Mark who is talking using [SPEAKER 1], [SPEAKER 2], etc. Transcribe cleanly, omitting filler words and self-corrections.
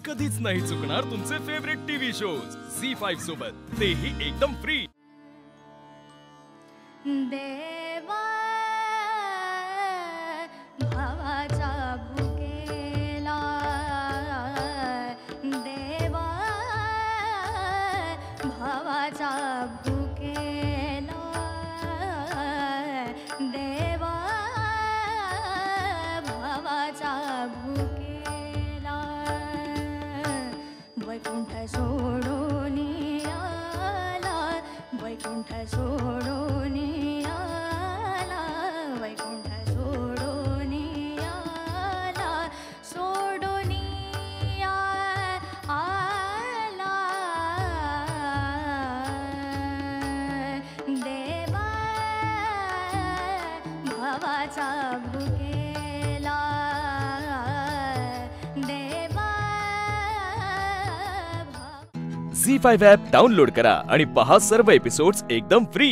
[SPEAKER 1] कधीच नाही चुकणार तुमचे फेवरेट टीव्ही शोज झी5 सोबत, तेही एकदम फ्री।
[SPEAKER 2] देवा भावाचा भुकेला, देवा भावाचा भुकेला, देवा भावाचा भुकेला, वैकुंठ सोडून आला, वैकुंठ सोडून आला, वैकुंठ सोडून आला, सोडून आला, देवा भावाचा भुकेला, देवा
[SPEAKER 1] झी5 ॲप डाउनलोड करा आणि पहा सर्व एपिसोड्स एकदम फ्री।